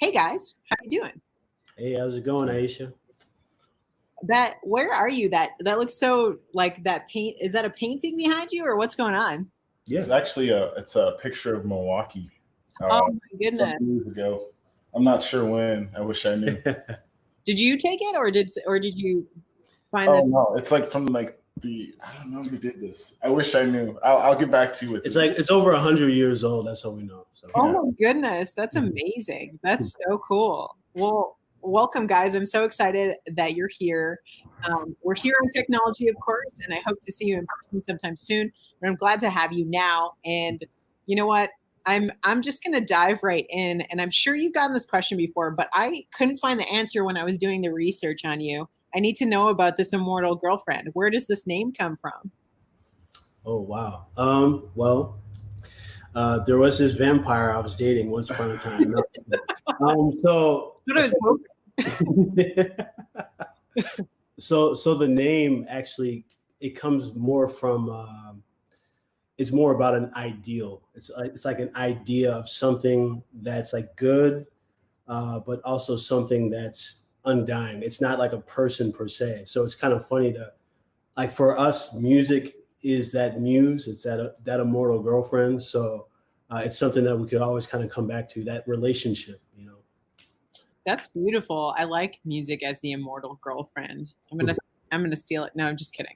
Hey guys, how you doing? Hey, how's it going, Aisha? Where are you? That looks so like that paint. Is that a painting behind you, or what's going on? It's actually a picture of Milwaukee Oh uh, my some goodness! years ago. I'm not sure when. I wish I knew. Did you take it, or did you find Oh this? no, it's like from like the I don't know who did this. I wish I knew. I'll get back to you with It's it. like it's over 100 years old. That's all we know. So Oh Yeah. my goodness, that's amazing. That's so cool. Well, welcome, guys. I'm so excited that you're here. We're here on technology, of course, and I hope to see you in person sometime soon. But I'm glad to have you now. And you know what? I'm just gonna dive right in. And I'm sure you've gotten this question before, but I couldn't find the answer when I was doing the research on you. I need to know about this Immortal Girlfriend. Where does this name come from? oh wow. Well, there was this vampire I was dating once upon a time. No, so That's what I was hoping. so the name actually it comes more from it's more about an ideal. It's like an idea of something that's like good, but also something that's undying. It's not like a person per se. So it's kind of funny to like for us, music is that muse. It's that immortal girlfriend. So it's something that we could always kind of come back to that relationship. That's beautiful. I like music as the immortal girlfriend. I'm gonna steal it. No, I'm just kidding.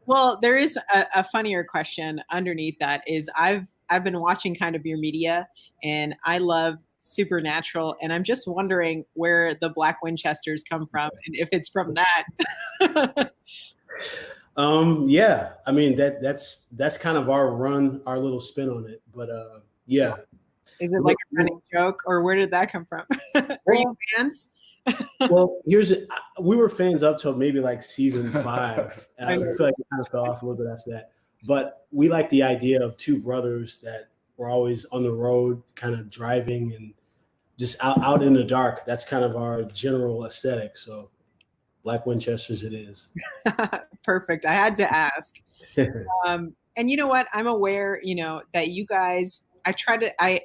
Well, there is a funnier question underneath that is I've been watching kind of your media and I love Supernatural and I'm just wondering where the Black Winchesters come from and if it's from that. Yeah. I mean that's kind of our run, our little spin on it. But yeah. Is it like a running joke or where did that come from? Are you fans? Well, we were fans up till maybe like season 5. And I feel like it kind of fell off a little bit after that. But we like the idea of two brothers that were always on the road, kind of driving and just out in the dark. That's kind of our general aesthetic. So Black Winchesters it is. Perfect. I had to ask. And you know what? I'm aware, that you guys, I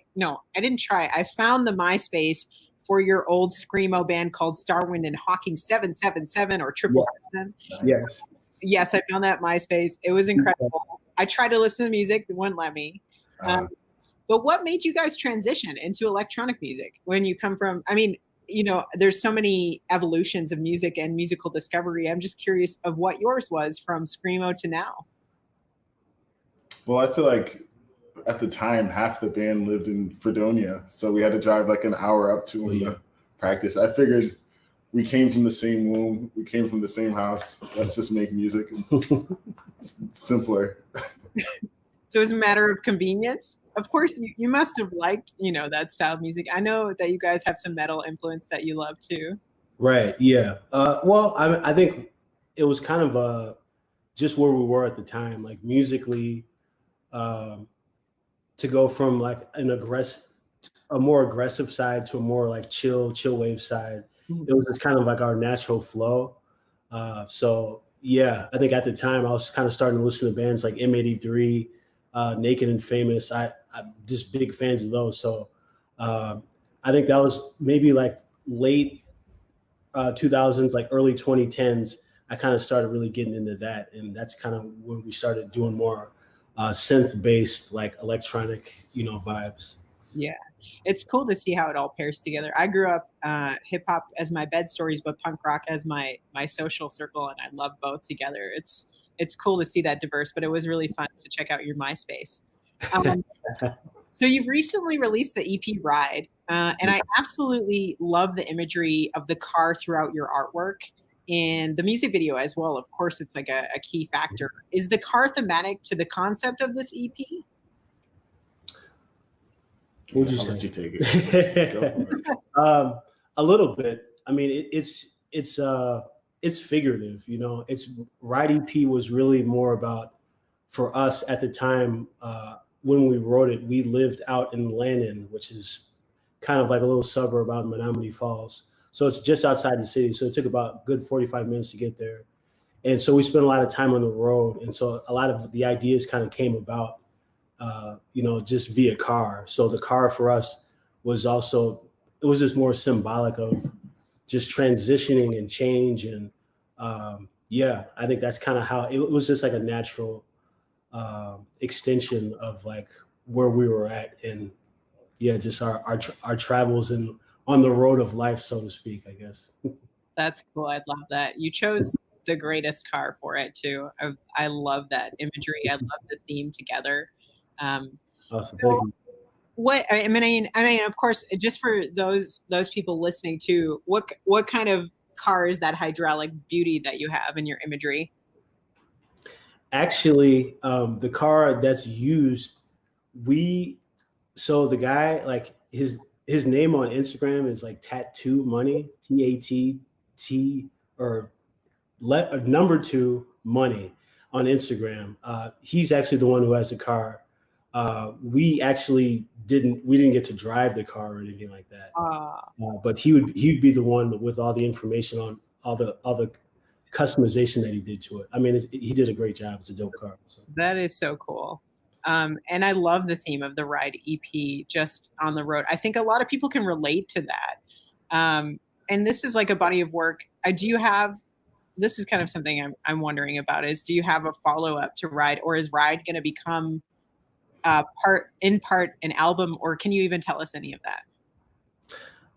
didn't try. I found the MySpace for your old screamo band called Starwind and Hawking 777 or 777. Yes. Yes, I found that MySpace. It was incredible. I tried to listen to music, they wouldn't let me. But what made you guys transition into electronic music when you come from, there's so many evolutions of music and musical discovery. I'm just curious of what yours was from screamo to now. Well, I feel like at the time half the band lived in Fredonia, so we had to drive like an hour up to them to practice. I figured we came from the same womb, we came from the same house. Let's just make music. It's simpler. So it's a matter of convenience. Of course, you must have liked, that style of music. I know that you guys have some metal influence that you love too. Right. Yeah. Well, I think it was kind of just where we were at the time, like musically, to go from like a more aggressive side to a more like chill wave side. It was just kind of like our natural flow. So yeah, I think at the time I was kind of starting to listen to bands like M83, Naked and Famous. I'm just big fans of those. So I think that was maybe like late 2000s, like early 2010s. I kind of started really getting into that, and that's kind of when we started doing more synth-based, like electronic, vibes. Yeah, it's cool to see how it all pairs together. I grew up hip hop as my bed stories, but punk rock as my social circle, and I love both together. It's cool to see that diverse, but it was really fun to check out your MySpace. So you've recently released the EP Ride, and I absolutely love the imagery of the car throughout your artwork and the music video as well. Of course, it's like a key factor. Is the car thematic to the concept of this EP? Would you I'll say? let you take it. Go for it. A little bit. I mean, it's figurative. It's Ride EP was really more about for us at the time when we wrote it. We lived out in Landon, which is kind of like a little suburb out in Menominee Falls. So it's just outside the city. So it took about a good 45 minutes to get there. And so we spent a lot of time on the road. And so a lot of the ideas kind of came about, just via car. So the car for us was also it was just more symbolic of just transitioning and change. And yeah, I think that's kind of how it was, just like a natural extension of like where we were at, and yeah, just our travels and on the road of life, so to speak, I guess. That's cool. I love that. You chose the greatest car for it too. I love that imagery. I love the theme together. Awesome, thank So you. what I mean, of course, just for those people listening too, what kind of car is that hydraulic beauty that you have in your imagery? Actually, the car that's used, we so the guy, like his name on Instagram is like Tattoo Money, TATT, or number two money on Instagram. He's actually the one who has the car. We didn't get to drive the car or anything like that. But he'd be the one with all the information on all the customization that he did to it. I mean, he did a great job. It's a dope car. So. That is so cool. And I love the theme of the Ride EP, just on the road. I think a lot of people can relate to that. And this is like a body of work. Do you have, this is kind of something I'm wondering about, is do you have a follow up to Ride, or is Ride going to become part an album, or can you even tell us any of that?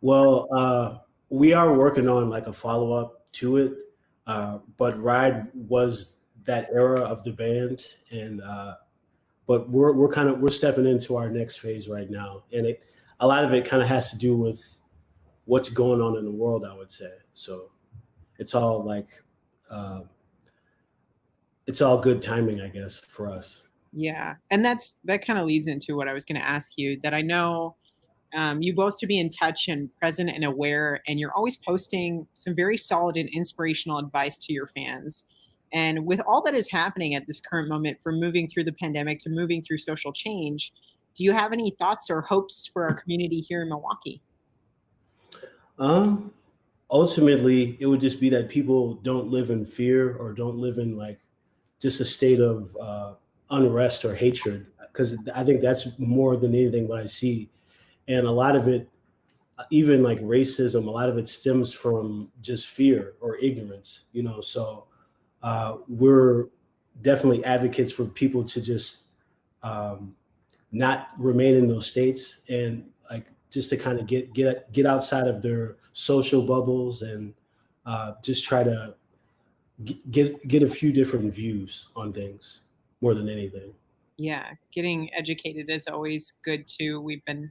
Well, we are working on like a follow up to it, but Ride was that era of the band, and but we're stepping into our next phase right now, and a lot of it kind of has to do with what's going on in the world, I would say. So it's all like it's all good timing, I guess, for us. Yeah, and that kind of leads into what I was going to ask you. That I know you both to be in touch and present and aware, and you're always posting some very solid and inspirational advice to your fans. And with all that is happening at this current moment, from moving through the pandemic to moving through social change, do you have any thoughts or hopes for our community here in Milwaukee? Ultimately, it would just be that people don't live in fear or don't live in like just a state of unrest or hatred, because I think that's more than anything what I see. And a lot of it, even like racism, a lot of it stems from just fear or ignorance, so we're definitely advocates for people to just not remain in those states, and like just to kind of get outside of their social bubbles, and just try to get a few different views on things more than anything. Yeah, getting educated is always good too. We've been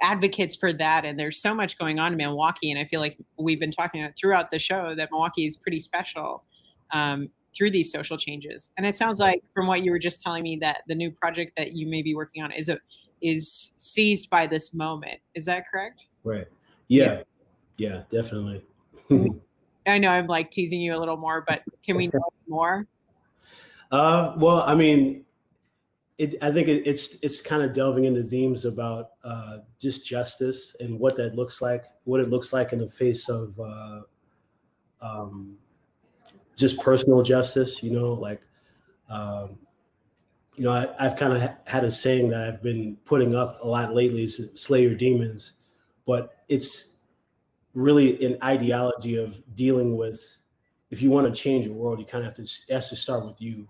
advocates for that, and there's so much going on in Milwaukee, and I feel like we've been talking throughout the show that Milwaukee is pretty special through these social changes. And it sounds like from what you were just telling me that the new project that you may be working on is seized by this moment. Is that correct? Right. Yeah, definitely. I know I'm like teasing you a little more, but can we know more? Well, I mean, I think it's kind of delving into themes about just justice and what that looks like, what it looks like in the face of just personal justice. I've kind of had a saying that I've been putting up a lot lately, is slay your demons, but it's really an ideology of dealing with, if you want to change the world, you kind of it has to start with you.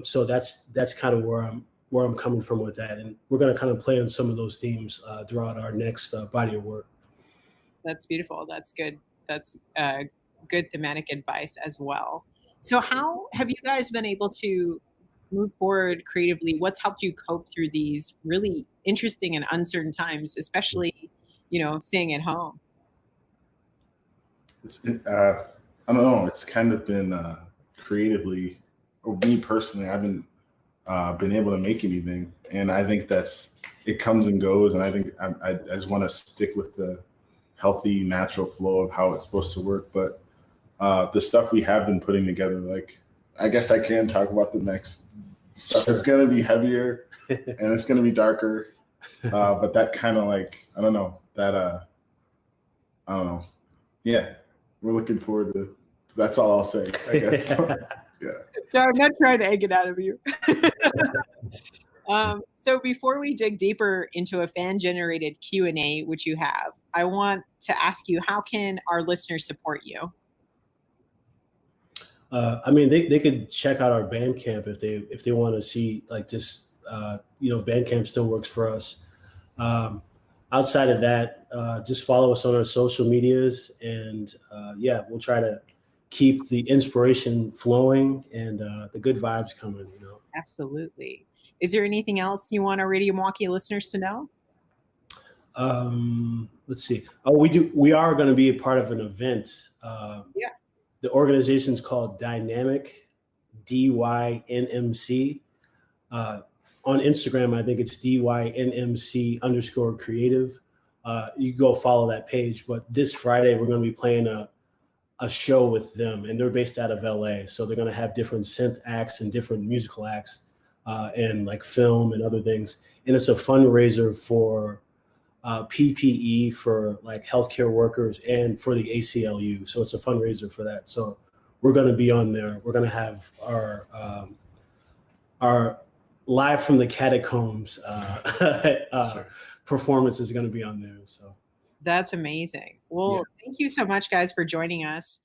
So that's kind of where I'm coming from with that, and we're going to kind of play on some of those themes throughout our next body of work. That's beautiful. That's good. That's good thematic advice as well. So how have you guys been able to move forward creatively? What's helped you cope through these really interesting and uncertain times, especially, staying at home? I don't know. It's kind of been creatively, or me personally, I haven't been able to make anything, and I think it comes and goes. And I think I just want to stick with the healthy, natural flow of how it's supposed to work. But the stuff we have been putting together, like, I guess I can talk about the next stuff. Sure. It's going to be heavier and it's going to be darker. But that kind of like, I don't know. Yeah, we're looking forward to. That's all I'll say, I guess. Yeah. So I'm not trying to egg it out of you. So before we dig deeper into a fan-generated Q&A, which you have, I want to ask you, how can our listeners support you? I mean, they could check out our Bandcamp if they want to see like just Bandcamp still works for us. Outside of that, just follow us on our social medias, and we'll try to keep the inspiration flowing and the good vibes coming. Absolutely. Is there anything else you want our Radio Milwaukee listeners to know? Let's see. Oh, we are going to be a part of an event. Yeah. The organization's called Dynamic, DYNMC. On Instagram, I think it's DYNMC_creative. You can go follow that page. But this Friday, we're going to be playing a show with them, and they're based out of LA. So they're going to have different synth acts and different musical acts and like film and other things. And it's a fundraiser for PPE for like healthcare workers and for the ACLU. So it's a fundraiser for that. So we're going to be on there. We're going to have our live from the catacombs performance is going to be on there. So that's amazing. Well, thank you so much, guys, for joining us.